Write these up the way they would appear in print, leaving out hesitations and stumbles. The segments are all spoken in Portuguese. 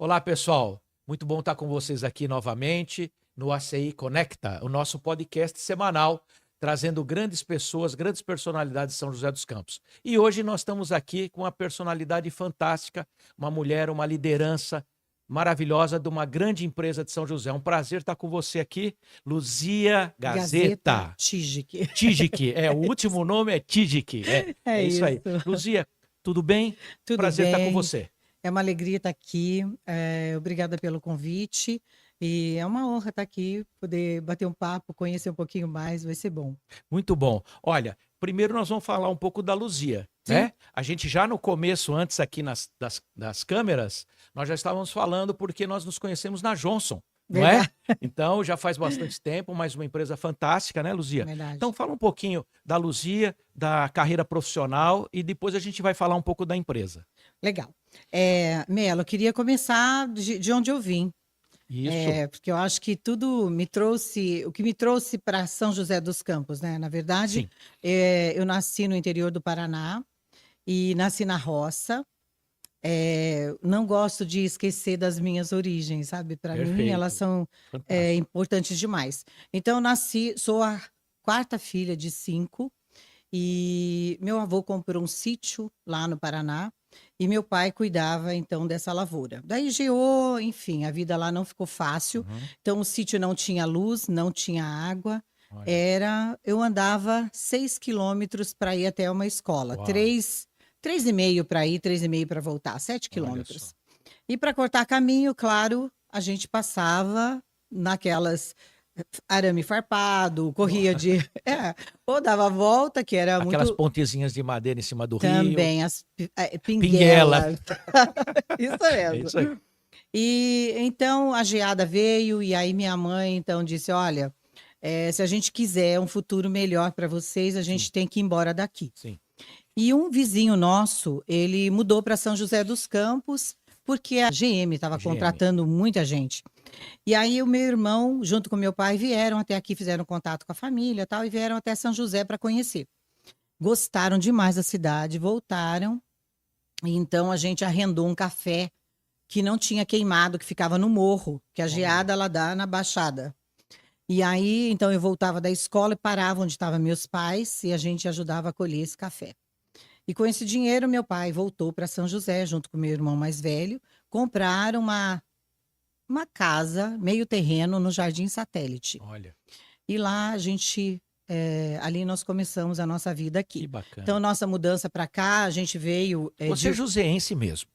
Olá, pessoal. Muito bom estar com vocês aqui novamente no ACI Conecta, o nosso podcast semanal, trazendo grandes pessoas, grandes personalidades de São José dos Campos. E hoje nós estamos aqui com uma personalidade fantástica, uma mulher, uma liderança maravilhosa de uma grande empresa de São José. É um prazer estar com você aqui, Luzia Gazeta. Tijik. Tijik, o último nome é Tijik. É isso aí. Luzia, tudo bem? Tudo Prazer bem. estar com você. É uma alegria estar aqui. Obrigada pelo convite. E é uma honra estar aqui, poder bater um papo, conhecer um pouquinho mais, vai ser bom. Muito bom. Olha, primeiro nós vamos falar um pouco da Luzia, né? A gente já no começo, antes aqui das câmeras, nós já estávamos falando porque nós nos conhecemos na Johnson, não é? Então já faz bastante tempo, mas uma empresa fantástica, né, Luzia? Verdade. Então fala um pouquinho da Luzia, da carreira profissional e depois a gente vai falar um pouco da empresa. Legal. Melo, eu queria começar de onde eu vim. Isso. Porque eu acho que tudo me trouxe, o que me trouxe para São José dos Campos, né? Na verdade, Sim. Eu nasci no interior do Paraná e nasci na roça. Não gosto de esquecer das minhas origens, sabe? Para mim, elas são importantes demais. Então, sou a quarta filha de 5 e meu avô comprou um sítio lá no Paraná. E meu pai cuidava, então, dessa lavoura. Daí geou, enfim, a vida lá não ficou fácil. Então, o sítio não tinha luz, não tinha água. Eu andava 6 quilômetros para ir até uma escola. Uau. 3,5 para ir, 3,5 para voltar, 7 quilômetros. E para cortar caminho, claro, a gente passava naquelas arame farpado, corria de... ou dava a volta, que era aquelas muito... pontezinhas de madeira em cima do rio. Também, as Pinguela. Isso mesmo. É isso aí. E então a geada veio e aí minha mãe então disse, olha, se a gente quiser um futuro melhor para vocês, a gente tem que ir embora daqui. Sim. E um vizinho nosso, ele mudou para São José dos Campos, porque a GM estava contratando muita gente. E aí o meu irmão, junto com meu pai, vieram até aqui, fizeram contato com a família e tal, e vieram até São José para conhecer. Gostaram demais da cidade, voltaram. E então a gente arrendou um café que não tinha queimado, que ficava no morro, que a geada ela dá na baixada. E aí, então eu voltava da escola e parava onde estavam meus pais e a gente ajudava a colher esse café. E com esse dinheiro, meu pai voltou para São José, junto com meu irmão mais velho, compraram uma casa, meio terreno, no Jardim Satélite. Olha. E lá a gente, ali nós começamos a nossa vida aqui. Que bacana. Então, nossa mudança para cá, a gente veio... Você é joseense mesmo.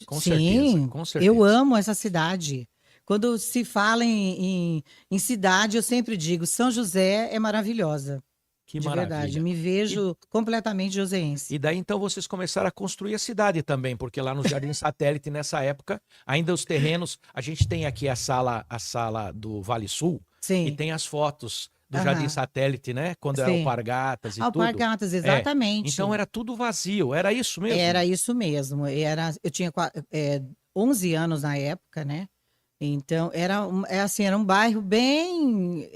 Com Sim, certeza, com certeza. Eu amo essa cidade. Quando se fala em cidade, eu sempre digo, São José é maravilhosa. Que de maravilha. Verdade, me vejo completamente joseense. E daí, então, vocês começaram a construir a cidade também, porque lá no Jardim Satélite, nessa época, ainda os terrenos... A gente tem aqui a sala do Vale Sul, Sim. e tem as fotos do Jardim Satélite, né? Quando era o Alpargatas e tudo. Alpargatas, exatamente. Então, era tudo vazio, era isso mesmo? Era isso mesmo. Eu tinha 11 anos na época, né? Então, era um bairro bem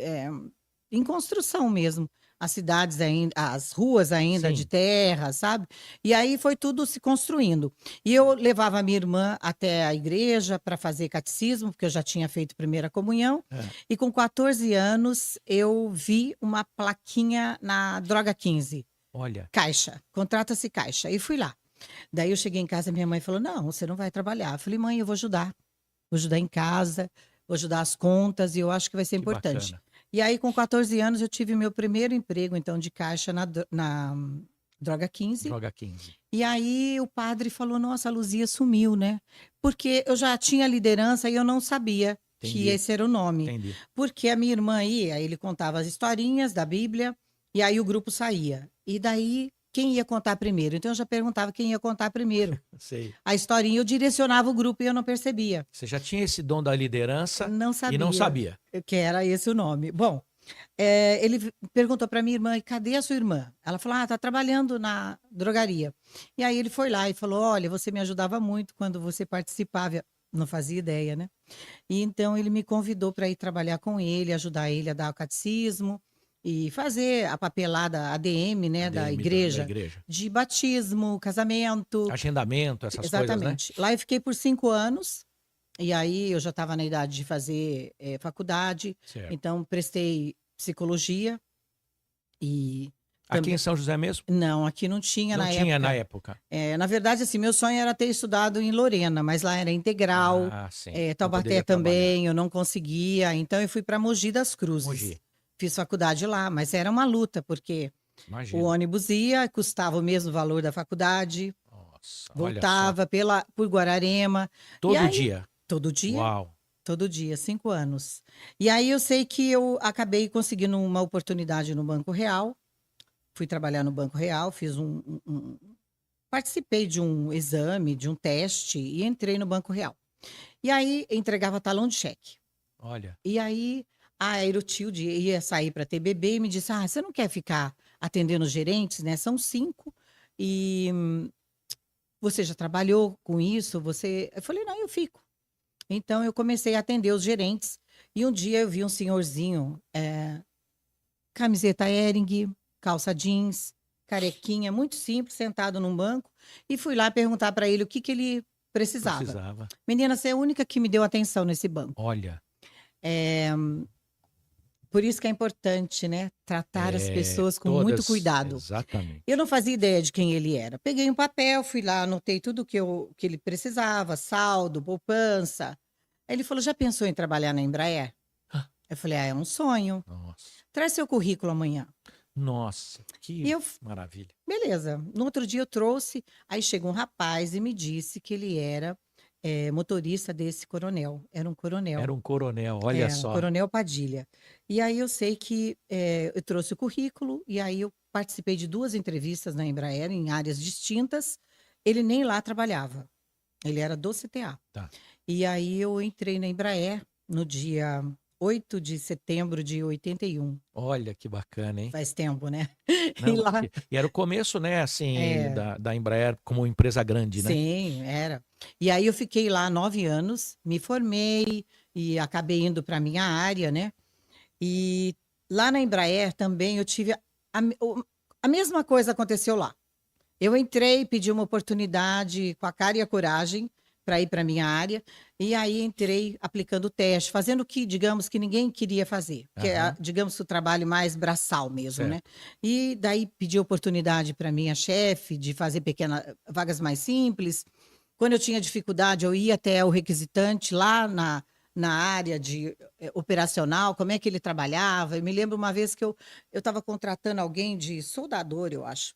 em construção mesmo. As cidades ainda, as ruas ainda de terra, sabe? E aí foi tudo se construindo. E eu levava a minha irmã até a igreja para fazer catecismo, porque eu já tinha feito primeira comunhão. E com 14 anos, eu vi uma plaquinha na Droga 15. Olha. Caixa, contrata-se Caixa. E fui lá. Daí eu cheguei em casa, minha mãe falou, não, você não vai trabalhar. Eu falei, mãe, eu vou ajudar. Vou ajudar em casa, vou ajudar as contas, e eu acho que vai ser importante. Bacana. E aí, com 14 anos, eu tive meu primeiro emprego, então, de caixa na Droga 15. Droga 15. E aí, o padre falou, nossa, a Luzia sumiu, né? Porque eu já tinha liderança e eu não sabia que esse era o nome. Entendi. Porque a minha irmã ia, ele contava as historinhas da Bíblia, e aí o grupo saía. E daí, quem ia contar primeiro? Então, eu já perguntava quem ia contar primeiro. Sei. A historinha, eu direcionava o grupo e eu não percebia. Você já tinha esse dom da liderança Não sabia. e não sabia. Que era esse o nome. Bom, ele perguntou para minha irmã, cadê a sua irmã? Ela falou, tá trabalhando na drogaria. E aí ele foi lá e falou, olha, você me ajudava muito quando você participava. Não fazia ideia, né? E então ele me convidou para ir trabalhar com ele, ajudar ele a dar o catecismo e fazer a papelada ADM, né, da igreja, de batismo, casamento. Agendamento, essas Exatamente. coisas, né? Lá eu fiquei por 5 anos. E aí eu já estava na idade de fazer faculdade, Certo. então prestei psicologia e Aqui em também. São José mesmo? Não, aqui não tinha Não na tinha na época. época. Na verdade, assim, meu sonho era ter estudado em Lorena, mas lá era integral, Ah, sim. Não Taubaté poderia trabalhar. também, eu não conseguia, então eu fui para Mogi das Cruzes. Mogi. Fiz faculdade lá, mas era uma luta, porque o Imagino. ônibus ia, custava o mesmo valor da faculdade, Nossa, olha só. voltava por Guararema, e Todo aí, dia. todo dia, Uau. todo dia, 5 anos. E aí eu sei que eu acabei conseguindo uma oportunidade no Banco Real, fui trabalhar no Banco Real, participei de um exame, de um teste e entrei no Banco Real. E aí entregava talão de cheque. Olha. E aí a Aerotilde ia sair para TBB e me disse: "Ah, você não quer ficar atendendo os gerentes, né? São 5 e você já trabalhou com isso? Você?" Eu falei: "Não, eu fico." Então eu comecei a atender os gerentes e um dia eu vi um senhorzinho, camiseta Hering, calça jeans, carequinha, muito simples, sentado num banco, e fui lá perguntar para ele o que ele precisava. Precisava. Menina, você é a única que me deu atenção nesse banco. Olha. Por isso que é importante, né, tratar as pessoas com muito Todas. cuidado. Eu Exatamente. não fazia ideia de quem ele era. Peguei um papel, fui lá, anotei tudo que ele precisava, saldo, poupança. Aí ele falou: "Já pensou em trabalhar na Embraer?" Ah, Eu falei: "Ah, é um sonho. nossa. Traz seu currículo amanhã." Nossa, E que eu maravilha. Beleza. No outro dia eu trouxe, aí chegou um rapaz e me disse que ele era, motorista desse coronel, era um Era coronel. um coronel, olha só. Coronel Padilha. E aí eu sei que, eu trouxe o currículo, e aí eu participei de 2 entrevistas na Embraer em áreas distintas, ele nem lá trabalhava, ele era do CTA. Tá. E aí eu entrei na Embraer no dia 8 de setembro de 81, Olha que bacana, hein? faz tempo, né. E Não, lá e era o começo, né, assim, é. da Embraer como empresa grande, né? Sim, era. E aí eu fiquei lá 9 anos, me formei e acabei indo para minha área, né. E lá na Embraer também eu tive a mesma coisa aconteceu lá. Eu entrei, pedi uma oportunidade com a cara e a coragem para ir para minha área, e aí entrei aplicando o teste, fazendo o que, digamos, que ninguém queria fazer, que é, Aham, digamos, que o trabalho mais braçal mesmo, né. certo. E daí pedi oportunidade para minha chefe de fazer pequenas vagas mais simples. Quando eu tinha dificuldade, eu ia até o requisitante lá na área de operacional, como é que ele trabalhava. Eu me lembro uma vez que eu estava contratando alguém de soldador, eu acho.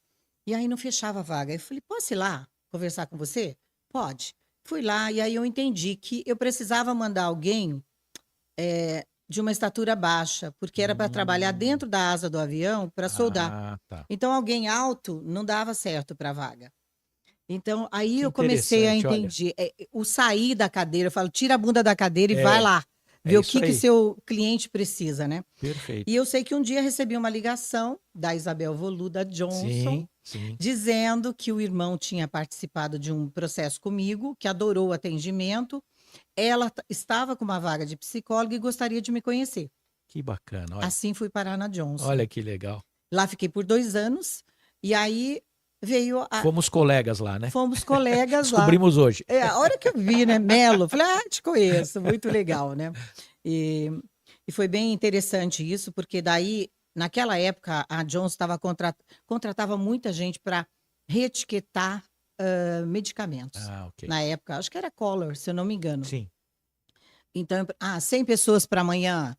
E aí não fechava a vaga. Eu falei: "Posso ir lá conversar com você?" "Pode." Fui lá e aí eu entendi que eu precisava mandar alguém, de uma estatura baixa, porque era para trabalhar Hum. dentro da asa do avião para soldar. Ah, tá. Então alguém alto não dava certo para a vaga. Então, aí Que eu comecei a interessante, olha. entender, o sair da cadeira, eu falo: "Tira a bunda da cadeira e vai É, lá, é ver o isso que o aí. seu cliente precisa", né. E Perfeito. eu sei que um dia recebi uma ligação da Isabel Voluda Johnson, Sim, sim. dizendo que o irmão tinha participado de um processo comigo, que adorou o atendimento, ela estava com uma vaga de psicóloga e gostaria de me conhecer. Que bacana, olha. Assim fui parar na Johnson. Olha que legal. Lá fiquei por 2 anos, e aí veio a Fomos colegas lá, né? fomos colegas lá. Descobrimos hoje. A hora que eu vi, né, Melo, falei: "Ah, te conheço", muito legal, né. E e foi bem interessante isso, porque daí, naquela época, a Johnson estava contratava muita gente para reetiquetar, medicamentos. Ah, ok. Na época, acho que era Color, se eu não me engano. Sim, Então, 100 pessoas para amanhã,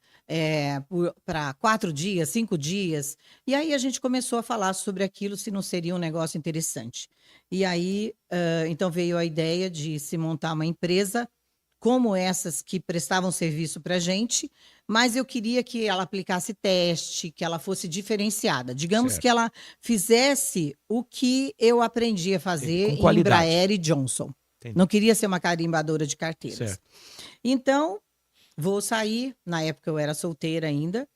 para 4 dias, 5 dias. E aí a gente começou a falar sobre aquilo, se não seria um negócio interessante. E aí, então veio a ideia de se montar uma empresa como essas que prestavam serviço para gente, mas eu queria que ela aplicasse teste, que ela fosse diferenciada. Digamos que certo. ela fizesse o que eu aprendi a Entendi. fazer Com em qualidade. Embraer e Johnson. Não Entendi. queria ser uma carimbadora de carteiras. Certo. Então, vou sair, na época eu era solteira ainda,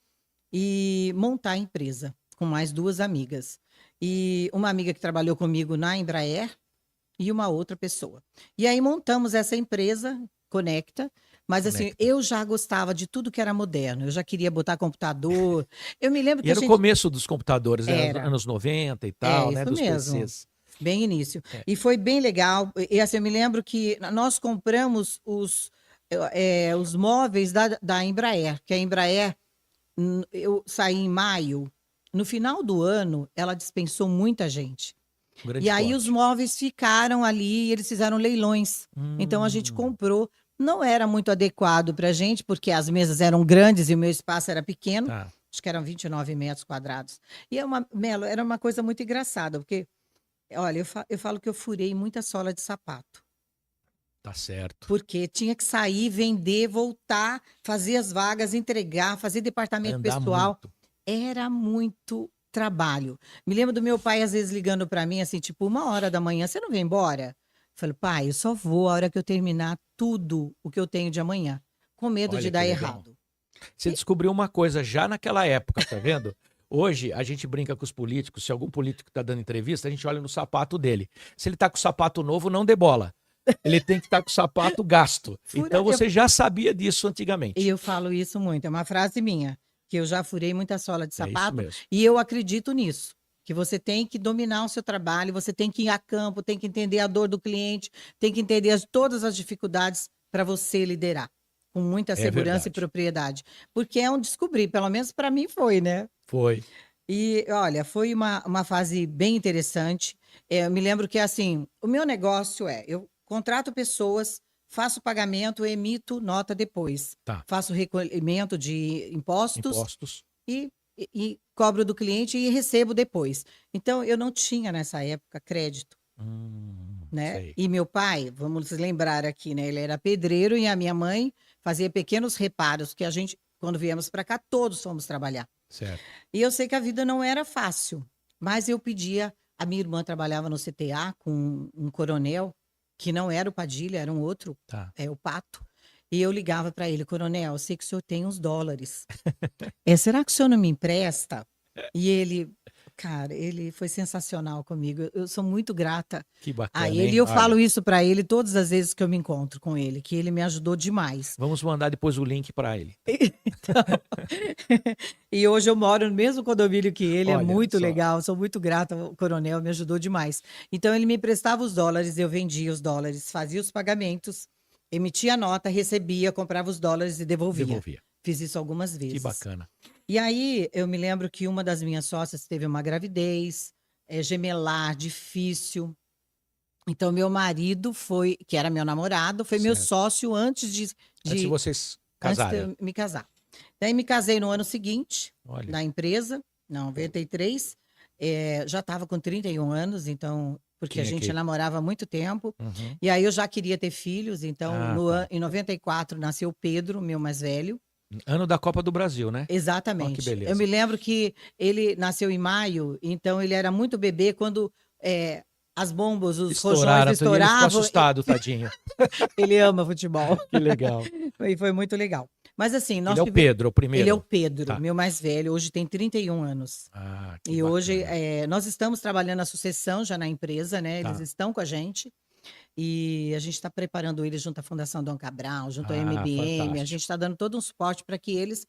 e montar a empresa com mais 2 amigas. E uma amiga que trabalhou comigo na Embraer e uma outra pessoa. E aí montamos essa empresa, Conecta, mas assim, Conecta. eu já gostava de tudo que era moderno, eu já queria botar computador. Eu me lembro E que a era o gente começo dos computadores, era os era, anos 90 e é tal, né, isso dos mesmo. PCs. Bem início. É. E foi bem legal. E assim, eu me lembro que nós compramos os os móveis da Embraer, que a Embraer, eu saí em maio, no final do ano, ela dispensou muita gente. Um grande E aí os corte. móveis ficaram ali e eles fizeram leilões. Então a gente comprou. Não era muito adequado para a gente, porque as mesas eram grandes e o meu espaço era pequeno. Tá, Acho que eram 29 metros quadrados. E Melo, era uma coisa muito engraçada, porque, olha, eu falo que eu furei muita sola de sapato. tá certo. Porque tinha que sair, vender, voltar, fazer as vagas, entregar, fazer departamento Andar pessoal. muito. Era muito trabalho. Me lembro do meu pai, às vezes, ligando para mim, assim, tipo, 1 hora da manhã, você não vem embora? Eu falei, pai, eu só vou a hora que eu terminar tudo o que eu tenho de amanhã, com medo Olha de que dar legal. errado. Você descobriu uma coisa já naquela época, tá vendo? Hoje, a gente brinca com os políticos. Se algum político tá dando entrevista, a gente olha no sapato dele. Se ele tá com o sapato novo, não dê bola. Ele tem que estar com o sapato gasto. Então você já sabia disso E antigamente. eu falo isso muito, é uma frase minha, que eu já furei muita sola de É isso sapato, mesmo. e eu acredito nisso. Que você tem que dominar o seu trabalho, você tem que ir a campo, tem que entender a dor do cliente, tem que entender todas as dificuldades para você liderar com muita É segurança e verdade. propriedade. Porque é um descobrir, pelo menos para mim foi, né? Foi. E olha, foi uma fase bem interessante. Eu me lembro que assim, o meu negócio eu contrato pessoas, faço pagamento, emito nota depois. Tá. Faço recolhimento de impostos Impostos. e cobro do cliente e recebo depois. Então, eu não tinha nessa época crédito, né? Sei. E meu pai, vamos lembrar aqui, né? Ele era pedreiro e a minha mãe fazia pequenos reparos, que a gente, quando viemos para cá, todos fomos trabalhar. Certo. E eu sei que a vida não era fácil, mas eu pedia. A minha irmã trabalhava no CTA com um coronel, que não era o Padilha, era um outro, Tá. o Pato. E eu ligava para ele, coronel, eu sei que o senhor tem uns dólares. Será que o senhor não me empresta? E ele, cara, ele foi sensacional comigo. Eu sou muito grata Que a bacana, ele. E hein? eu Olha, falo isso para ele todas as vezes que eu me encontro com ele, que ele me ajudou demais. vamos mandar depois o link para ele. Então, e hoje eu moro no mesmo condomínio que ele, é Olha muito só. legal, sou muito grata ao coronel, me ajudou demais. Então ele me emprestava os dólares, eu vendia os dólares, fazia os pagamentos, emitia a nota, recebia, comprava os dólares e devolvia. Devolvia. Fiz isso algumas vezes. Que bacana. E aí eu me lembro que uma das minhas sócias teve uma gravidez, gemelar, difícil. Então meu marido foi, que era meu namorado, foi meu Certo. sócio antes Antes de de vocês antes de casarem. eu me casar. Daí me casei no ano seguinte, Olha. na empresa, em 93. Já estava com 31 anos, então, porque a Tinha gente que- namorava há muito tempo. Uhum. E aí eu já queria ter filhos, então Ah, tá. em 94 nasceu o Pedro, meu mais velho. Ano da Copa do Brasil, né? Exatamente. Ó, que beleza. Eu me lembro que ele nasceu em maio, então ele era muito bebê quando as bombas, os rojões Estouraram, tudo, e ele ficou estouravam. assustado, tadinho. Ele ama futebol. Que legal. E foi muito legal. Mas assim, nós Ele é o tivemos. Pedro, o primeiro. Ele é o Pedro, Tá. meu mais velho, hoje tem 31 anos. Ah, que E hoje bacana. nós estamos trabalhando a sucessão já na empresa, né? Eles Tá. estão com a gente. E a gente está preparando eles junto à Fundação Dom Cabral, junto à MBM. A fantástico. gente está dando todo um suporte para que eles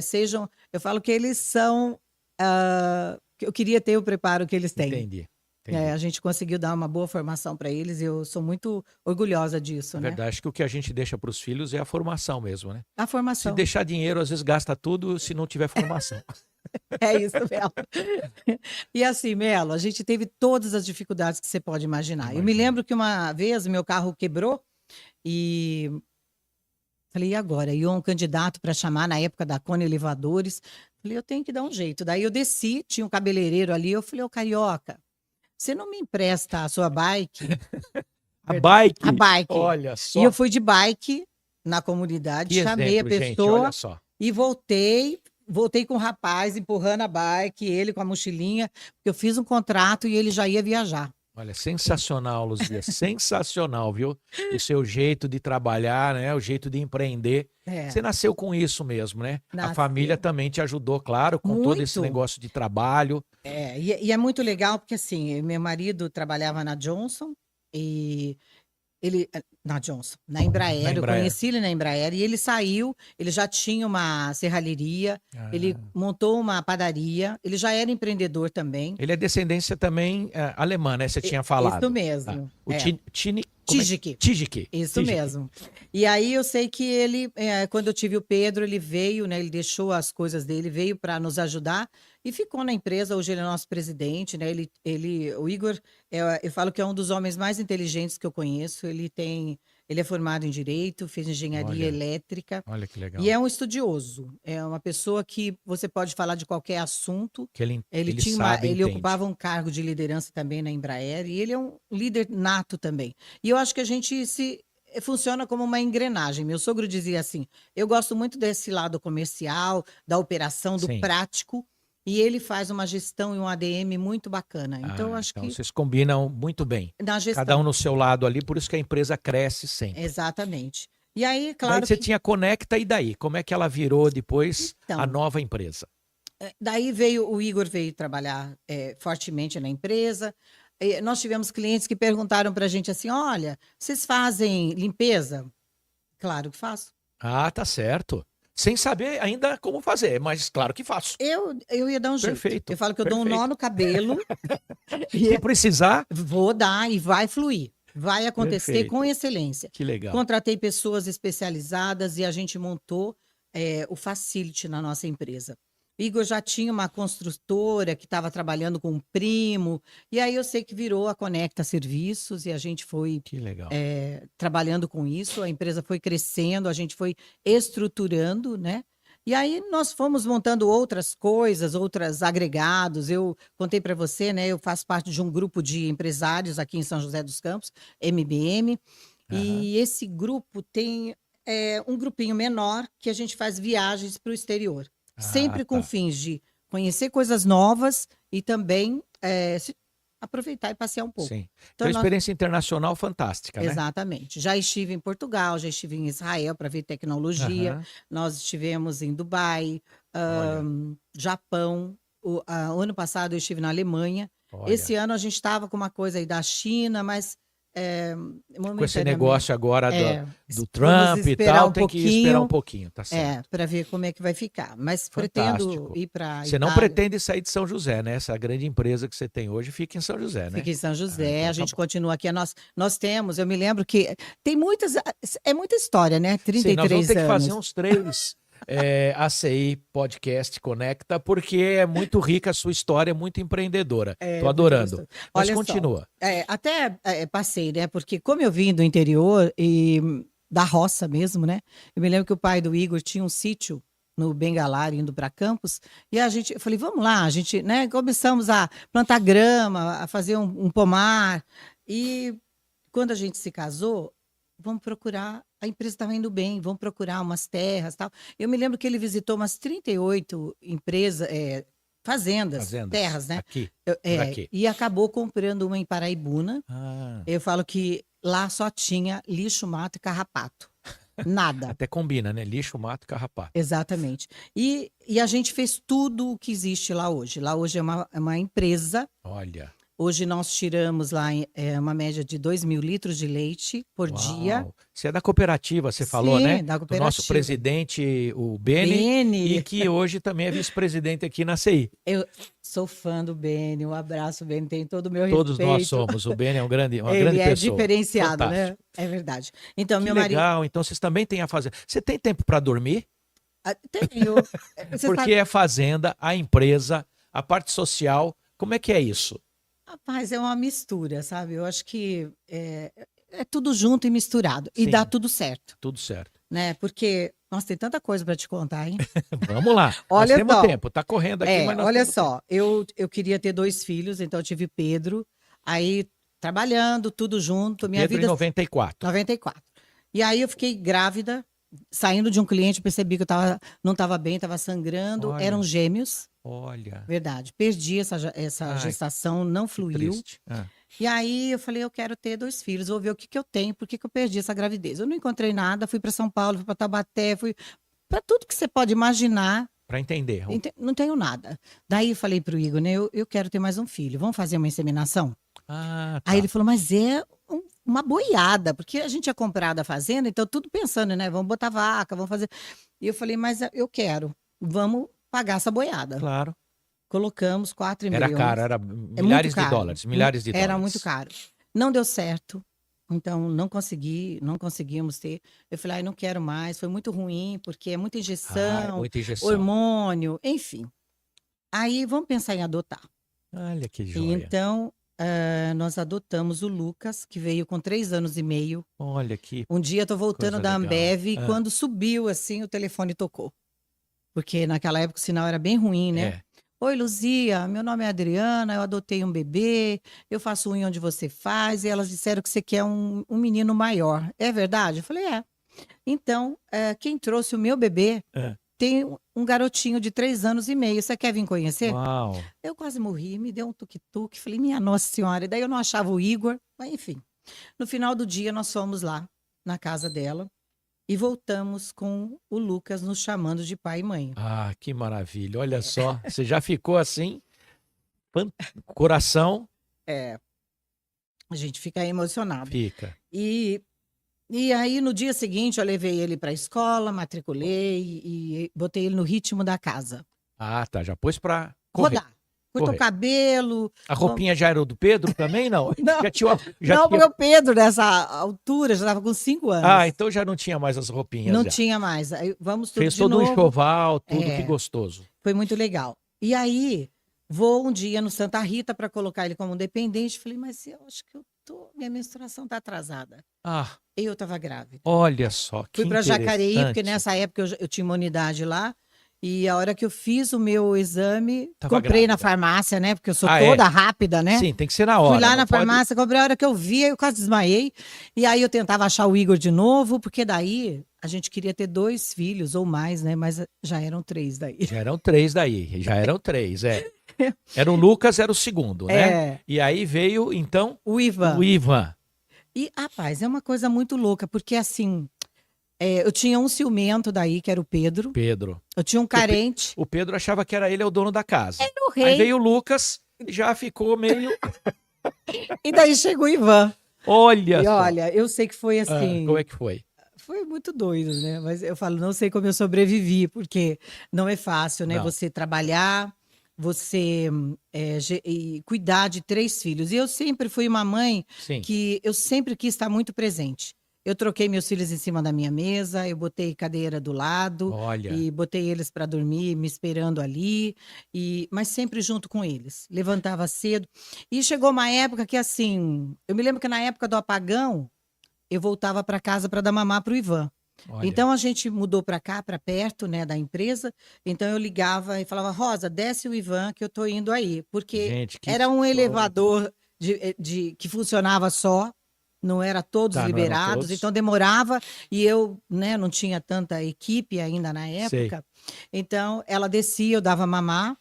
sejam. Eu falo que eles são. Eu queria ter o preparo que eles têm. Entendi. A gente conseguiu dar uma boa formação para eles e eu sou muito orgulhosa disso, Na né? verdade, acho que o que a gente deixa para os filhos é a formação mesmo, né? A Se formação. deixar dinheiro, às vezes gasta tudo se não tiver formação. É isso, Melo. E assim, Melo, a gente teve todas as dificuldades que você pode imaginar. Eu me Imagino. lembro que uma vez meu carro quebrou e falei, e agora? E um candidato para chamar na época da Cone Elevadores. Falei, eu tenho que dar um jeito. Daí eu desci, tinha um cabeleireiro ali, eu falei, ô Carioca, você não me empresta a sua bike? A bike. A bike. Olha só. E eu fui de bike na comunidade, Que chamei exemplo, a gente, pessoa olha só. e voltei com o rapaz empurrando a bike, ele com a mochilinha, porque eu fiz um contrato e ele já ia viajar. Olha, sensacional, Luzia, sensacional, viu? O seu jeito de trabalhar, né? O jeito de empreender. Você nasceu com isso mesmo, né? A Nasceu. família também te ajudou, claro, com todo esse Muito. negócio de trabalho. E é muito legal porque assim, meu marido trabalhava na Johnson e ele Na Johnson, na Embraer. Na Eu Embraer. conheci ele na Embraer e ele saiu, ele já tinha uma serralheria, ele montou uma padaria, ele já era empreendedor também. Ele é descendência também alemã, né? Você tinha falado. Isso mesmo. O é. Tijik. Isso mesmo. E aí eu sei que ele, quando eu tive o Pedro, ele veio, né? Ele deixou as coisas dele, veio para nos ajudar e ficou na empresa. Hoje ele é nosso presidente, né? O Igor, eu falo que é um dos homens mais inteligentes que eu conheço. Ele é formado em direito, fez engenharia elétrica. Olha que legal. E é um estudioso. É uma pessoa que você pode falar de qualquer assunto. Que ele Ele ocupava um cargo de liderança também na Embraer e ele é um líder nato também. E eu acho que a gente funciona como uma engrenagem. Meu sogro dizia assim: eu gosto muito desse lado comercial, da operação, do prático. E ele faz uma gestão e um ADM muito bacana. Então, eu acho que vocês combinam muito bem. na gestão. Cada um no seu lado ali, por isso que a empresa cresce sempre. Exatamente. E aí, claro. Daí você tinha Conecta, e daí? Como é que ela virou depois a nova empresa? Daí o Igor veio trabalhar fortemente na empresa. Nós tivemos clientes que perguntaram para a gente assim: olha, vocês fazem limpeza? Claro que faço. Ah, tá certo. Sem saber ainda como fazer, mas claro que faço. Eu ia dar um jeito. Perfeito. Eu falo que eu dou um nó no cabelo. Se precisar. Vou dar e vai fluir. Vai acontecer com excelência. Que legal. Contratei pessoas especializadas e a gente montou o Facility na nossa empresa. Igor já tinha uma construtora que estava trabalhando com um primo, e aí eu sei que virou a Conecta Serviços e a gente foi trabalhando com isso, a empresa foi crescendo, a gente foi estruturando, né? E aí nós fomos montando outras coisas, outros agregados. Eu contei para você, né? Eu faço parte de um grupo de empresários aqui em São José dos Campos, MBM, e esse grupo tem um grupinho menor que a gente faz viagens para o exterior. Sempre com fins de conhecer coisas novas e também aproveitar e passear um pouco. Sim. Então, experiência internacional fantástica, né? Exatamente. Já estive em Portugal, já estive em Israel para ver tecnologia. Nós estivemos em Dubai, Japão. O ano passado eu estive na Alemanha. Esse ano a gente estava com uma coisa aí da China, mas com esse negócio agora do Trump e tal, tem que esperar um pouquinho, tá certo? Para ver como é que vai ficar. Mas pretendo ir para Você não pretende sair de São José, né? Essa grande empresa que você tem hoje fica em São José, né? Fica em São José, então a gente continua aqui. Nós temos, eu me lembro que tem muita história, né? 33 nós vamos ter anos. que fazer uns 3 ACI Podcast Conecta, porque é muito rica a sua história, é muito empreendedora. Tô adorando. Mas olha continua. Até passei, né? Porque como eu vim do interior e da roça mesmo, né? Eu me lembro que o pai do Igor tinha um sítio no Bengalar, indo para Campos, e eu falei, vamos lá, a gente, né? Começamos a plantar grama, a fazer um pomar, e quando a gente se casou, vamos procurar, a empresa estava indo bem, vamos procurar umas terras, tal. Eu me lembro que ele visitou umas 38 empresas, fazendas, terras, né? Aqui, e acabou comprando uma em Paraibuna. Eu falo que lá só tinha lixo, mato e carrapato. Nada. Até combina, né? Lixo, mato e carrapato. Exatamente. E a gente fez tudo o que existe lá hoje. Lá hoje é uma empresa. Olha. Hoje nós tiramos lá uma média de 2.000 litros de leite por dia. Você é da cooperativa, você falou, né? Da cooperativa. Do nosso presidente, o Beni, e que hoje também é vice-presidente aqui na CI. Eu sou fã do Beni, um abraço, Beni, tem todo o meu respeito. Todos nós somos, o Beni é uma grande pessoa. Ele é diferenciado, fantástico, né? É verdade. Então, que meu legal, então vocês também têm a fazenda. Você tem tempo para dormir? Tenho. Porque é fazenda, a empresa, a parte social, como é que é isso? Rapaz, é uma mistura, sabe? Eu acho que é tudo junto e misturado. E dá tudo certo. Tudo certo. Né? Porque, nossa, tem tanta coisa para te contar, hein? Vamos lá. Olha nós temos tempo. Tá correndo aqui, mas nós olha só. Eu queria ter 2 filhos, então eu tive Pedro. Aí, trabalhando, tudo junto. Minha Pedro vida... em 94. 94. E aí eu fiquei grávida, saindo de um cliente, percebi que eu não estava bem, estava sangrando. Olha. Eram gêmeos. Olha. Verdade. Perdi essa gestação, não fluiu. E aí eu falei, eu quero ter 2 filhos, vou ver o que eu tenho, por que eu perdi essa gravidez. Eu não encontrei nada, fui para São Paulo, fui para Taubaté, fui para tudo que você pode imaginar. Para entender. Não tenho nada. Daí eu falei para o Igor, né, eu quero ter mais um filho, vamos fazer uma inseminação? Tá. Aí ele falou, mas é uma boiada, porque a gente tinha comprado a fazenda, então tudo pensando, né? Vamos botar vaca, vamos fazer. E eu falei, mas eu quero, vamos pagar essa boiada. Claro. Colocamos 4 Era embriões. caro, era É muito milhares de caro. dólares, milhares de Era dólares. muito caro. Não deu certo. Então, não conseguimos ter. Eu falei, ai, não quero mais, foi muito ruim, porque é muita Ah, é injeção, muita injeção. hormônio, enfim. Aí, vamos pensar em adotar. Olha que E joia. então, nós adotamos o Lucas, que veio com 3 anos e meio. Olha que Um dia, eu tô voltando coisa da legal. Ambev, e Ah. quando subiu, assim, o telefone tocou. Porque naquela época o sinal era bem ruim, né? É. Oi, Luzia, meu nome é Adriana, eu adotei um bebê, eu faço unha onde você faz, e elas disseram que você quer um menino maior. É verdade? Eu falei, é. Então, quem trouxe o meu bebê É. tem um garotinho de 3 anos e meio. Você quer vir conhecer? Uau. Eu quase morri, me deu um tuk-tuk. Falei, minha Nossa Senhora. E daí eu não achava o Igor, mas enfim. No final do dia, nós fomos lá, na casa dela, e voltamos com o Lucas nos chamando de pai e mãe. Ah, que maravilha. Olha só, você já ficou assim, coração É, a gente fica emocionado. fica. E aí, no dia seguinte, eu levei ele para a escola, matriculei e botei ele no ritmo da casa. Ah, tá, já pôs pra correr. Rodar. Cortou o Correr. cabelo. A roupinha já era do Pedro também, não? Não, Já tinha, já não, tinha... porque o Pedro, nessa altura, já estava com 5 anos. Ah, então já não tinha mais as roupinhas. Não já. tinha mais. Aí, vamos tudo Fez de todo um novo. enxoval, tudo, É. que gostoso. Foi muito legal. E aí, vou um dia no Santa Rita para colocar ele como dependente. Falei, mas eu acho que minha menstruação está atrasada. Ah, Eu estava grávida. olha só, que Fui para Jacareí, porque interessante. nessa época eu tinha uma unidade lá. E a hora que eu fiz o meu exame, Tava comprei na grávida. farmácia, né? Porque eu sou Ah, é? toda rápida, né? Sim, tem que ser na hora. Fui lá não na pode- farmácia, comprei a hora que eu vi, aí eu quase desmaiei. E aí eu tentava achar o Igor de novo, porque daí a gente queria ter 2 filhos ou mais, né? Mas já eram 3 daí. Já eram 3 daí, já eram 3, é. Era o Lucas, era o segundo, né? É, E aí veio, então, o Ivan. o Ivan. E, rapaz, é uma coisa muito louca, porque assim, eu tinha um ciumento daí, que era o Pedro. Pedro. Eu tinha um carente. O Pedro achava que era ele o dono da casa. O Aí rei. veio o Lucas, já ficou meio... E daí chegou o Ivan. Olha E só. olha, eu sei que foi Ah, assim. como é que foi? Foi muito doido, né? Mas eu falo, não sei como eu sobrevivi, porque não é fácil, né? Não. Você trabalhar, você e cuidar de 3 filhos. E eu sempre fui uma mãe Sim. que eu sempre quis estar muito presente. Eu troquei meus filhos em cima da minha mesa, eu botei cadeira do lado Olha, e botei eles para dormir, me esperando ali, mas sempre junto com eles. Levantava cedo. E chegou uma época que, assim, eu me lembro que na época do apagão, eu voltava para casa para dar mamar para o Ivan. olha. Então a gente mudou para cá, para perto, né, da empresa. Então eu ligava e falava, Rosa, desce o Ivan que eu tô indo aí, porque Gente, que era um história. elevador que funcionava só, não era todos Tá, não eram liberados, todos. então demorava e eu, né, não tinha tanta equipe ainda na época. Então ela descia, eu dava mamar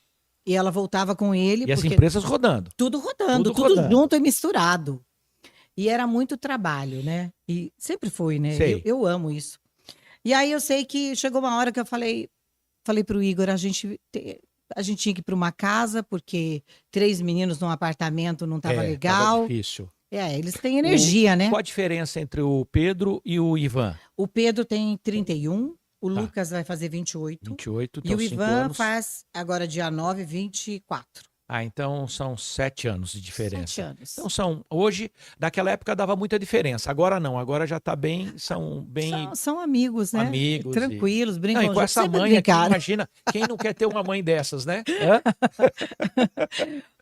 e ela voltava com ele, E as porque empresas rodando. tudo rodando, Tudo tudo rodando. junto e misturado. E era muito trabalho, né? E sempre foi, né? Sei. Eu amo isso. E aí eu sei que chegou uma hora que eu falei pro Igor, a gente tinha que ir para uma casa, porque 3 meninos num apartamento não estava Tava legal. difícil. Eles têm energia, né? Qual a diferença entre o Pedro e o Ivan? O Pedro tem 31, o Tá. Lucas vai fazer 28. 28, E então o 5 Ivan anos. faz, agora dia 9, 24. Ah, então são 7 anos de 7 diferença. anos. Então hoje, naquela época dava muita diferença. Agora não, agora já tá bem, são bem São amigos, né? amigos e- Tranquilos, Não, brincam e com juntos, essa sempre mãe aqui, brincaram. imagina, quem não quer ter uma mãe dessas, né? Hã?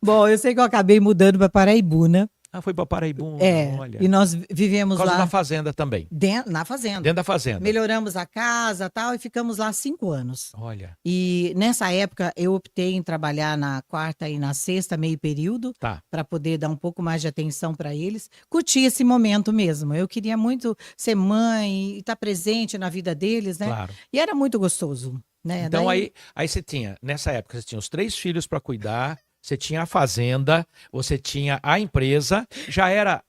Bom, eu sei que eu acabei mudando para Paraibuna. Ah, foi pra Paraibuna, olha. E nós vivemos Por causa lá da fazenda também, na fazenda. dentro da fazenda. Melhoramos a casa tal, e ficamos lá 5 anos. Olha, E nessa época eu optei em trabalhar na quarta e na sexta, meio período, tá. para poder dar um pouco mais de atenção para eles. Curti esse momento mesmo. Eu queria muito ser mãe e estar presente na vida deles, né? Claro. E era muito gostoso, né? Então Daí- aí você tinha, nessa época, você tinha os 3 filhos para cuidar, você tinha a fazenda, você tinha a empresa, já era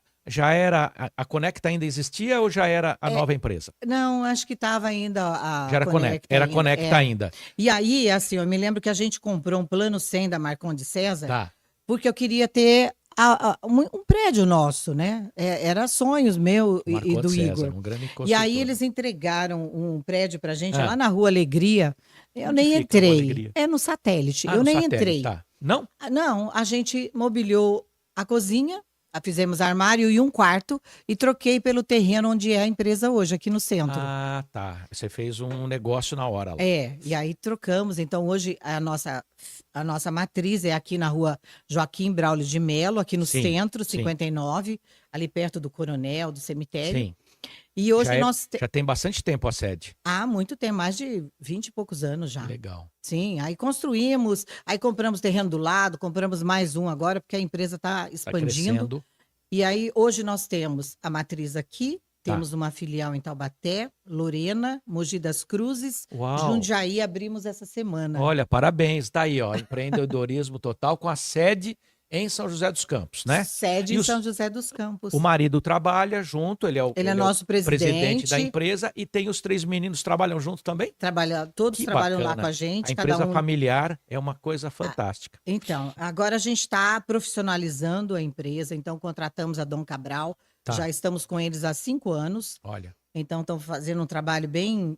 a Conecta ainda existia ou já era a nova empresa? Não, acho que estava ainda a Já era Conecta, era ainda, Conecta ainda. E aí, assim, eu me lembro que a gente comprou um plano 100 da Marcondes César, Tá. porque eu queria ter Um prédio nosso, né? Era sonhos meu e Marcondes do César, Igor. um grande E aí construtor. eles entregaram um prédio pra gente Ah, lá na Rua Alegria. Eu onde nem fica a Rua entrei. Alegria? É no satélite. Ah, Eu no nem satélite, entrei. tá. Não? Não, a gente mobiliou a cozinha, fizemos armário e um quarto e troquei pelo terreno onde é a empresa hoje, aqui no centro. Ah, tá. Você fez um negócio na hora lá. E aí trocamos. Então, hoje a nossa matriz é aqui na Rua Joaquim Braulio de Melo, aqui no Sim, centro, sim, 59, ali perto do Coronel, do cemitério. sim. E hoje nós Já tem bastante tempo a sede. há muito tempo, mais de 20 e poucos anos Que já. legal. Sim, aí construímos, aí compramos terreno do lado, compramos mais um agora, porque a empresa está Tá expandindo. crescendo. E aí, hoje nós temos a matriz aqui, Tá. temos uma filial em Taubaté, Lorena, Mogi das Cruzes, Uau. Jundiaí abrimos essa semana. Olha, parabéns. Tá aí, ó. Empreendedorismo total com a sede em São José dos Campos, né? Sede E em São José dos Campos. o marido trabalha junto, ele é o nosso presidente da presidente. empresa e tem os 3 meninos trabalham junto também? Todos Que trabalham lá bacana. com a gente, A cada empresa um. familiar é uma coisa fantástica. Então, agora a gente está profissionalizando a empresa, então contratamos a Dom Cabral, Tá. já estamos com eles há 5 anos. Olha, Então, estão fazendo um trabalho bem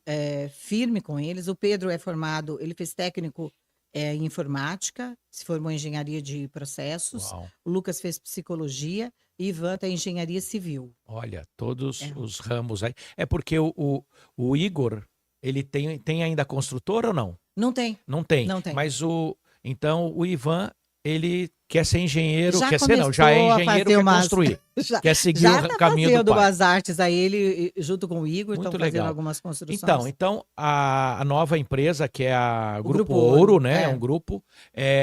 firme com eles. O Pedro é formado, ele fez técnico em informática, se formou em engenharia de processos. uau. O Lucas fez psicologia e Ivan está em engenharia civil. Olha, todos É. os ramos aí. É porque o Igor, ele tem ainda construtora ou não? Não tem, Não tem. não tem. Mas então o Ivan, ele quer ser engenheiro, Já quer ser não, já é começou a engenheiro, fazer quer umas- construir, Já quer seguir já o está caminho do fazendo pai. umas artes aí, ele junto com o Igor estão Muito fazendo legal. algumas construções. Então a nova empresa, que é a O Grupo Grupo Ouro, Ouro, né? É é. um grupo,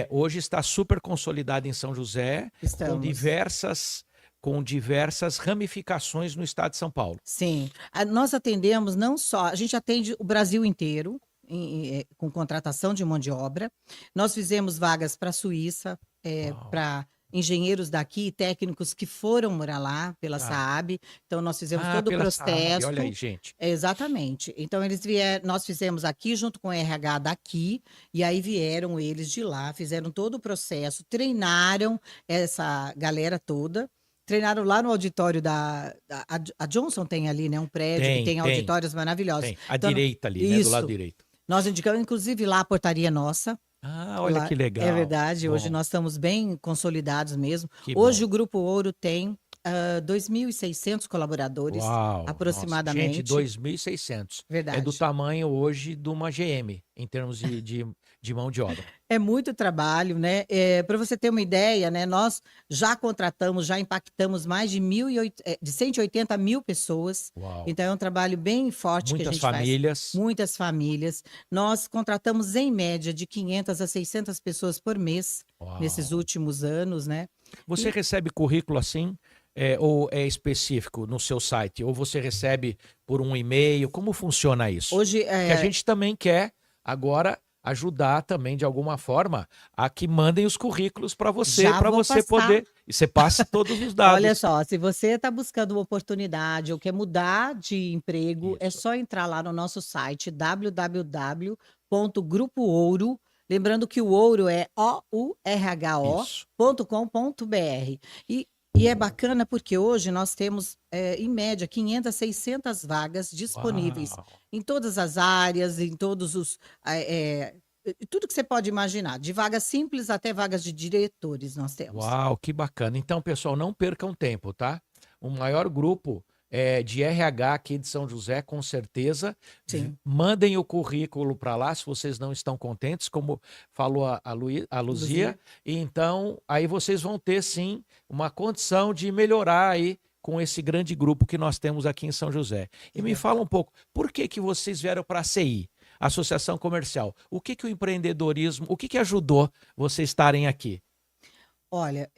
hoje está super consolidada em São José, Estamos. com diversas ramificações no estado de São Paulo. Sim. Nós atendemos não só, a gente atende o Brasil inteiro com contratação de mão de obra. Nós fizemos vagas para a Suíça, Uau. para engenheiros daqui, técnicos que foram morar lá pela Tá. Saab. Então, nós fizemos todo o pela SAAB, processo. olha aí, gente. Exatamente. Então, nós fizemos aqui junto com o RH daqui, e aí vieram eles de lá, fizeram todo o processo, treinaram essa galera toda. Treinaram lá no auditório a Johnson tem ali, né? Um prédio que tem auditórios maravilhosos. Tem. À Então, direita ali, né? Do lado isso. direito. Nós indicamos, inclusive, lá a portaria nossa. Olha Lá, que legal. É verdade, hoje Bom, nós estamos bem consolidados mesmo. que Hoje bom. o Grupo Ouro tem 2.600 colaboradores, Uau, aproximadamente. nossa. Gente, 2.600. Verdade. É do tamanho hoje de uma GM, em termos de mão de obra. É muito trabalho, né? Para você ter uma ideia, né? Nós já contratamos, já impactamos mais de 180 mil pessoas. Uau. Então é um trabalho bem forte que a Muitas gente famílias. faz. Muitas famílias. Nós contratamos em média de 500 a 600 pessoas por mês Uau. nesses últimos anos, né? Você recebe currículo assim? Ou é específico no seu site? Ou você recebe por um e-mail? Como funciona isso? Hoje Porque a gente também quer agora ajudar também de alguma forma a que mandem os currículos para você passar. poder e você passe todos os dados. Olha só, se você está buscando uma oportunidade ou quer mudar de emprego, é Isso. só entrar lá no nosso site www.grupoouro. Lembrando que o ouro é Isso. ourho.com.br. E é bacana porque hoje nós temos, em média, 500 a 600 vagas disponíveis Uau. em todas as áreas, em todos os. Tudo que você pode imaginar, de vagas simples até vagas de diretores nós temos. Uau, que bacana. Então, pessoal, não percam tempo, tá? O maior grupo de RH aqui de São José, com certeza. Sim. Mandem o currículo para lá se vocês não estão contentes, como falou a Luzia. E então, aí vocês vão ter, sim, uma condição de melhorar aí com esse grande grupo que nós temos aqui em São José. E me fala um pouco, por que vocês vieram para a ACI, Associação Comercial? O que o empreendedorismo, o que ajudou vocês estarem aqui? Olha,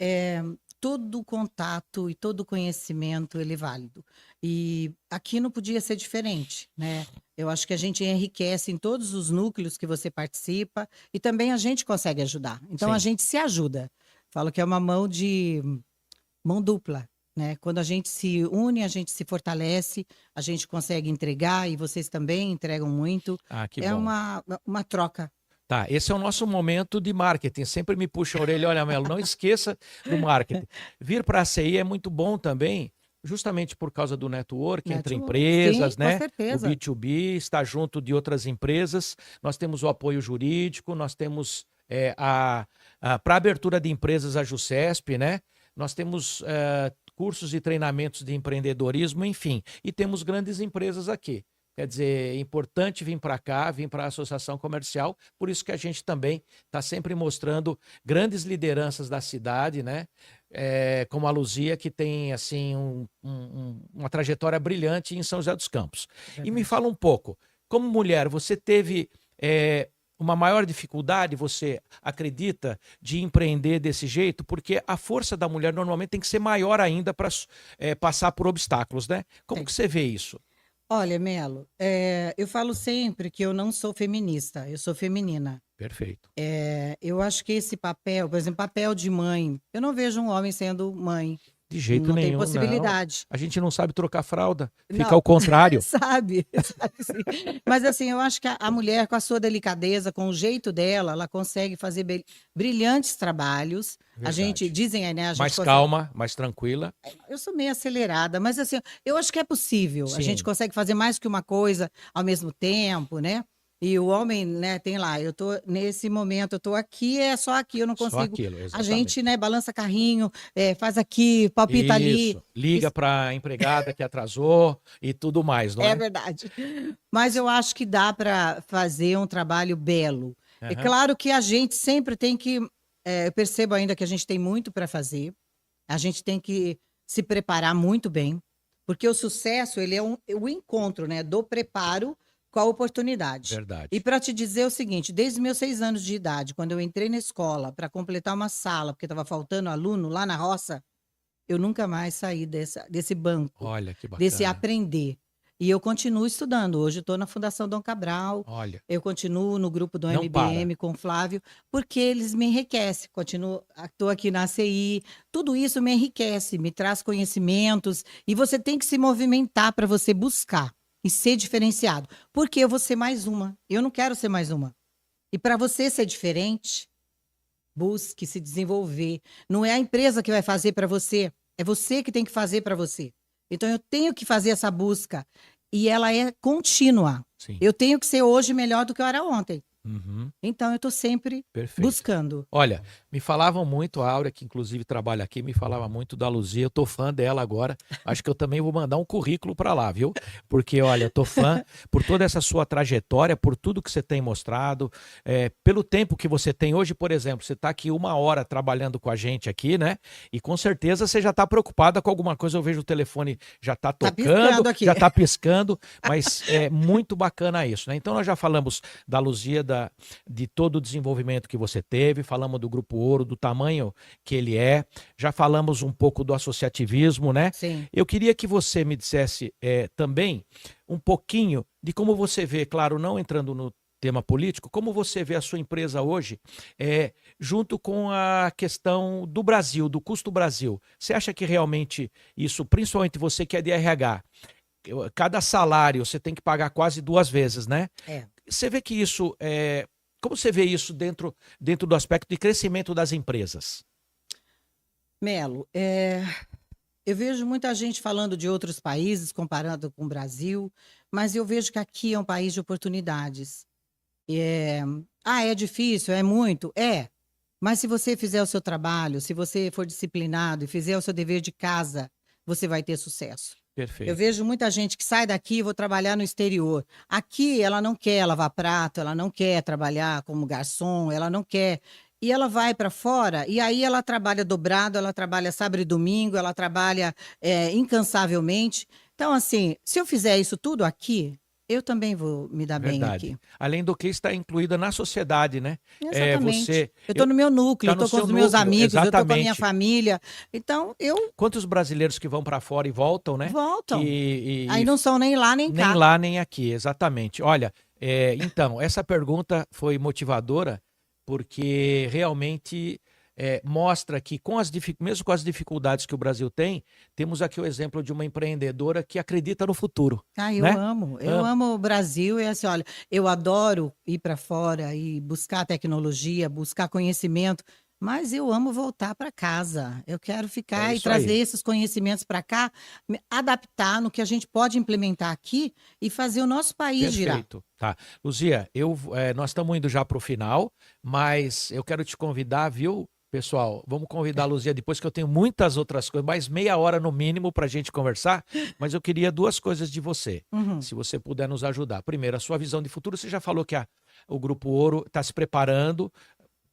todo o contato e todo o conhecimento, ele é válido. E aqui não podia ser diferente, né? Eu acho que a gente enriquece em todos os núcleos que você participa e também a gente consegue ajudar. Então, Sim. a gente se ajuda. Falo que é uma mão dupla, né? Quando a gente se une, a gente se fortalece, a gente consegue entregar e vocês também entregam muito. Ah, que É bom. uma troca. Tá, esse é o nosso momento de marketing. Sempre me puxa a orelha, olha, Melo, não esqueça do marketing. Vir para a ACI é muito bom também, justamente por causa do network entre Network. empresas, Sim, com né? O certeza. B2B está junto de outras empresas. Nós temos o apoio jurídico, nós temos para abertura de empresas a JuCesp, né? Nós temos cursos e treinamentos de empreendedorismo, enfim, e temos grandes empresas aqui. Quer dizer, é importante vir para cá, vir para a associação comercial, por isso que a gente também está sempre mostrando grandes lideranças da cidade, né? Como a Luzia, que tem assim uma trajetória brilhante em São José dos Campos. E me fala um pouco, como mulher, você teve uma maior dificuldade, você acredita, de empreender desse jeito? Porque a força da mulher normalmente tem que ser maior ainda para passar por obstáculos, né? Como que você vê isso? Olha, Melo, eu falo sempre que eu não sou feminista, eu sou feminina. Perfeito. Eu acho que esse papel, por exemplo, papel de mãe, eu não vejo um homem sendo mãe. De jeito Não tem nenhum, não. possibilidade. A gente não sabe trocar fralda, fica Não, ao contrário. sabe sim. Mas assim, eu acho que a mulher, com a sua delicadeza, com o jeito dela, ela consegue fazer brilhantes trabalhos. A gente, Verdade. dizem aí, né? A gente Mais consegue. calma, mais tranquila. Eu sou meio acelerada, mas assim, eu acho que é possível. A gente Sim. consegue fazer mais que uma coisa ao mesmo tempo, né? E o homem, né, tem lá, eu tô nesse momento, eu tô aqui, é só aqui, eu não Só consigo. aquilo, A exatamente. gente, né, balança carrinho, faz aqui, palpita ali. Isso. Liga para a empregada que atrasou e tudo mais, não É é? verdade. Mas eu acho que dá para fazer um trabalho belo. É Aham. claro que a gente sempre tem que. Eu percebo ainda que a gente tem muito para fazer. A gente tem que se preparar muito bem, porque o sucesso ele é o encontro, né, do preparo com a oportunidade. Verdade. E para te dizer o seguinte, desde meus 6 anos de idade, quando eu entrei na escola para completar uma sala, porque estava faltando aluno lá na roça, eu nunca mais saí desse banco, Olha que desse bacana. aprender. E eu continuo estudando. Hoje estou na Fundação Dom Cabral, Olha, eu continuo no grupo do não para. MBM com o Flávio, porque eles me enriquecem. Estou aqui na ACI, tudo isso me enriquece, me traz conhecimentos. E você tem que se movimentar para você buscar e ser diferenciado. Porque eu vou ser mais uma. Eu não quero ser mais uma. E para você ser diferente, busque se desenvolver. Não é a empresa que vai fazer para você, é você que tem que fazer para você. Então eu tenho que fazer essa busca e ela é contínua. Sim. Eu tenho que ser hoje melhor do que eu era ontem. Uhum. Então eu estou sempre Perfeito. buscando. Olha, me falavam muito, a Áurea, que inclusive trabalha aqui, me falava muito da Luzia. Eu tô fã dela agora. Acho que eu também vou mandar um currículo para lá, viu? Porque, olha, eu tô fã por toda essa sua trajetória, por tudo que você tem mostrado, pelo tempo que você tem hoje, por exemplo. Você está aqui 1 hora trabalhando com a gente aqui, né? E com certeza você já está preocupada com alguma coisa. Eu vejo o telefone já está tocando, piscando aqui. já está piscando, mas é muito bacana isso, né? Então nós já falamos da Luzia, de todo o desenvolvimento que você teve, falamos do Grupo Ouro, do tamanho que ele é, já falamos um pouco do associativismo, né? Sim. Eu queria que você me dissesse também um pouquinho de como você vê, claro, não entrando no tema político, como você vê a sua empresa hoje junto com a questão do Brasil, do custo Brasil. Você acha que realmente isso, principalmente você que é de RH, cada salário você tem que pagar quase 2 vezes, né? Você vê que isso como você vê isso dentro do aspecto de crescimento das empresas? Melo, eu vejo muita gente falando de outros países, comparando com o Brasil, mas eu vejo que aqui é um país de oportunidades. É difícil, é muito? Mas se você fizer o seu trabalho, se você for disciplinado e fizer o seu dever de casa, você vai ter sucesso. Perfeito. Eu vejo muita gente que sai daqui e vou trabalhar no exterior. Aqui ela não quer lavar prato, ela não quer trabalhar como garçom, ela não quer. E ela vai para fora e aí ela trabalha dobrado, ela trabalha sábado e domingo, ela trabalha incansavelmente. Então, assim, se eu fizer isso tudo aqui, eu também vou me dar bem Verdade. aqui. Além do que está incluída na sociedade, né? Exatamente. Eu estou no meu núcleo, eu tá no estou com seu os meus núcleo, amigos, eu estou com a minha exatamente. família. Então, eu Quantos brasileiros que vão para fora e voltam, né? volto. E Aí não são nem lá nem cá. nem lá nem aqui, exatamente. Olha, então, essa pergunta foi motivadora porque realmente mostra que, mesmo com as dificuldades que o Brasil tem, temos aqui o exemplo de uma empreendedora que acredita no futuro. Ah, eu né? amo. Eu amo o Brasil. E assim, olha, eu adoro ir para fora e buscar tecnologia, buscar conhecimento, mas eu amo voltar para casa. Eu quero ficar e isso trazer aí. esses conhecimentos para cá, adaptar no que a gente pode implementar aqui e fazer o nosso país girar. Perfeito. Tá. Luzia, nós estamos indo já para o final, mas eu quero te convidar, viu, pessoal? Vamos convidar a Luzia depois, que eu tenho muitas outras coisas, mais meia hora no mínimo para a gente conversar, mas eu queria duas coisas de você, Uhum. se você puder nos ajudar. Primeiro, a sua visão de futuro. Você já falou que o Grupo Ouro está se preparando,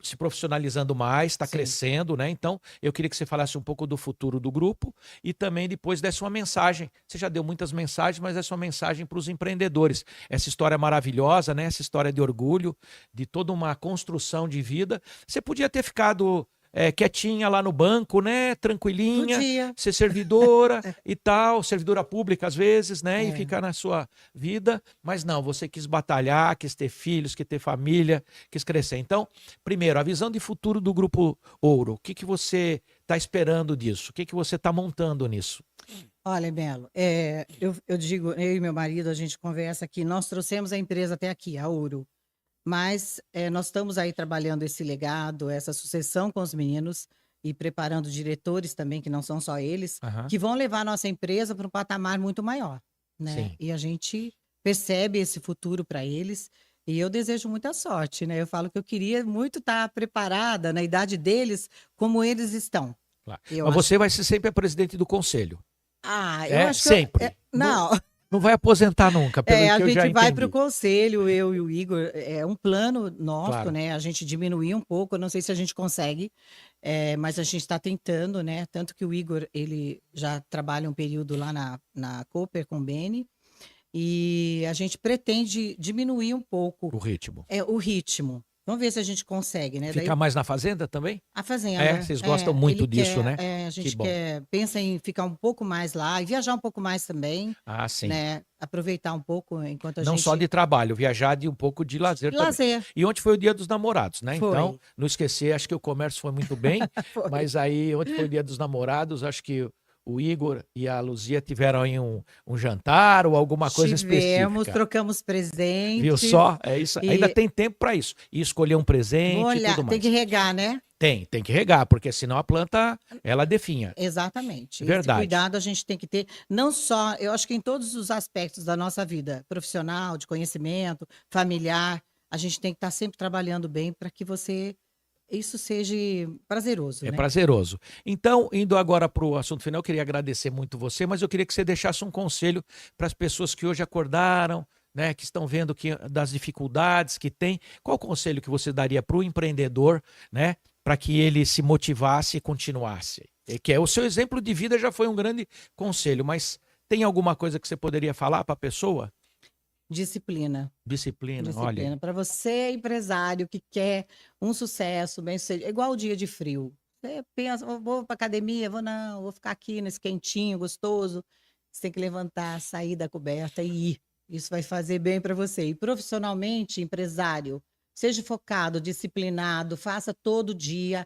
se profissionalizando mais, está Sim. crescendo, né? Então, eu queria que você falasse um pouco do futuro do grupo e também depois desse uma mensagem. Você já deu muitas mensagens, mas essa é uma mensagem para os empreendedores. Essa história maravilhosa, né? Essa história de orgulho, de toda uma construção de vida. Você podia ter ficado quietinha lá no banco, né? Tranquilinha, Podia. ser servidora e tal, servidora pública às vezes, né? E É. ficar na sua vida. Mas não, você quis batalhar, quis ter filhos, quis ter família, quis crescer. Então, primeiro, a visão de futuro do Grupo Ouro. O que você está esperando disso? O que você está montando nisso? Olha, Belo, eu digo, eu e meu marido, a gente conversa que nós trouxemos a empresa até aqui, a Ouro. Mas nós estamos aí trabalhando esse legado, essa sucessão com os meninos e preparando diretores também, que não são só eles, Aham. que vão levar a nossa empresa para um patamar muito maior, né? Sim. E a gente percebe esse futuro para eles e eu desejo muita sorte, né? Eu falo que eu queria muito estar preparada na idade deles, como eles estão. Claro. Eu Mas acho- você vai ser sempre a presidente do conselho. eu acho que sempre. não. Não vai aposentar nunca, pelo A que eu já gente vai entendi. para o conselho, eu e o Igor, é um plano nosso, Claro. né? A gente diminuir um pouco, eu não sei se a gente consegue, mas a gente está tentando, né? Tanto que o Igor, ele já trabalha um período lá na Cooper com o Beni, e a gente pretende diminuir um pouco O ritmo. o ritmo. Vamos ver se a gente consegue, né? Ficar mais na fazenda também? A fazenda. Vocês gostam muito ele disso, quer, né? a gente bom. pensa em ficar um pouco mais lá e viajar um pouco mais também, Ah, sim. né? Aproveitar um pouco enquanto a Não gente... só de trabalho, viajar de um pouco de lazer também. Lazer. E ontem foi o Dia dos Namorados, né? Foi. Então, não esquecer, acho que o comércio foi muito bem, Foi. mas aí ontem foi o Dia dos Namorados, acho que o Igor e a Luzia tiveram aí um jantar ou alguma coisa Tivemos, específica. trocamos presentes. Viu só? É isso. E- Ainda tem tempo para isso. E escolher um presente Vou e olhar, tudo mais. tem que regar, né? Tem que regar, porque senão a planta, ela definha. Exatamente. Verdade. Esse cuidado a gente tem que ter, não só, eu acho que em todos os aspectos da nossa vida, profissional, de conhecimento, familiar, a gente tem que estar sempre trabalhando bem para que isso seja prazeroso, É né? prazeroso. Então, indo agora para o assunto final, eu queria agradecer muito você, mas eu queria que você deixasse um conselho para as pessoas que hoje acordaram, né, que estão vendo das dificuldades que tem. Qual o conselho que você daria para o empreendedor, né, para que ele se motivasse e continuasse? Que o seu exemplo de vida já foi um grande conselho, mas tem alguma coisa que você poderia falar para a pessoa? Disciplina. Disciplina, olha. Disciplina. Para você, empresário, que quer um sucesso, bem-sucedido, é igual o dia de frio. Você pensa, vou para academia, vou ficar aqui nesse quentinho, gostoso. Você tem que levantar, sair da coberta e ir. Isso vai fazer bem para você. E profissionalmente, empresário, seja focado, disciplinado, faça todo dia,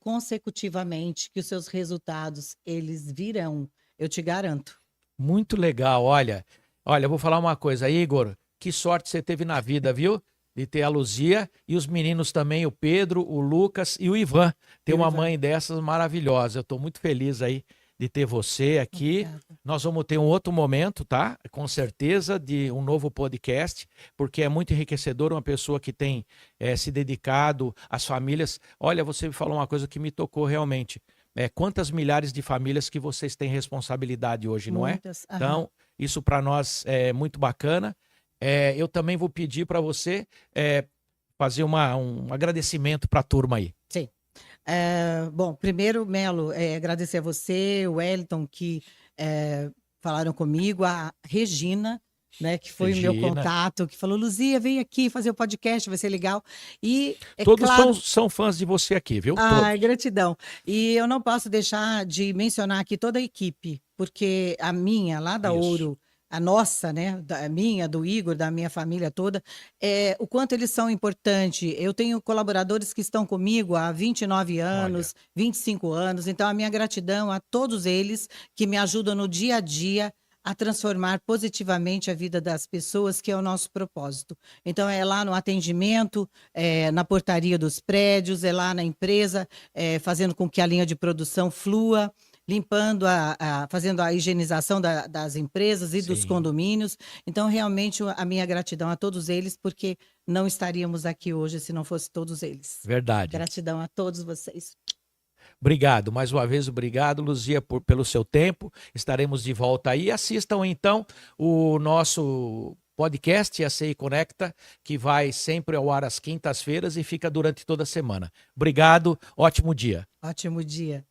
consecutivamente, que os seus resultados, eles virão. Eu te garanto. Muito legal, olha. Olha, eu vou falar uma coisa, Igor, que sorte você teve na vida, viu? De ter a Luzia e os meninos também, o Pedro, o Lucas e o Ivan. Ter E o uma Ivan. mãe dessas maravilhosa. Eu estou muito feliz aí de ter você aqui. Obrigada. Nós vamos ter um outro momento, tá? Com certeza, de um novo podcast, porque é muito enriquecedor uma pessoa que tem se dedicado às famílias. Olha, você me falou uma coisa que me tocou realmente. Quantas milhares de famílias que vocês têm responsabilidade hoje, não é? Muitas. Aham. Então, isso para nós é muito bacana. Eu também vou pedir para você fazer um agradecimento para a turma aí. Sim. Bom, primeiro, Melo, agradecer a você, o Wellington, que falaram comigo, a Regina, né, que foi o meu Regina. contato, que falou, Luzia, vem aqui fazer o podcast, vai ser legal. E é Todos claro... são fãs de você aqui, viu? Ai, gratidão. E eu não posso deixar de mencionar aqui toda a equipe, porque a minha, lá da Isso. Ouro, a nossa, né, da minha, do Igor, da minha família toda, o quanto eles são importantes. Eu tenho colaboradores que estão comigo há 29 Olha, anos, 25 anos, então a minha gratidão a todos eles que me ajudam no dia a dia a transformar positivamente a vida das pessoas, que é o nosso propósito. Então, é lá no atendimento, na portaria dos prédios, é lá na empresa, fazendo com que a linha de produção flua, limpando, fazendo a higienização das empresas e dos sim, condomínios. Então, realmente, a minha gratidão a todos eles, porque não estaríamos aqui hoje se não fosse todos eles. verdade. Gratidão a todos vocês. Obrigado, mais uma vez, obrigado, Luzia, pelo seu tempo. Estaremos de volta aí. Assistam, então, o nosso podcast ACI Conecta, que vai sempre ao ar às quintas-feiras e fica durante toda a semana. Obrigado, ótimo dia. Ótimo dia.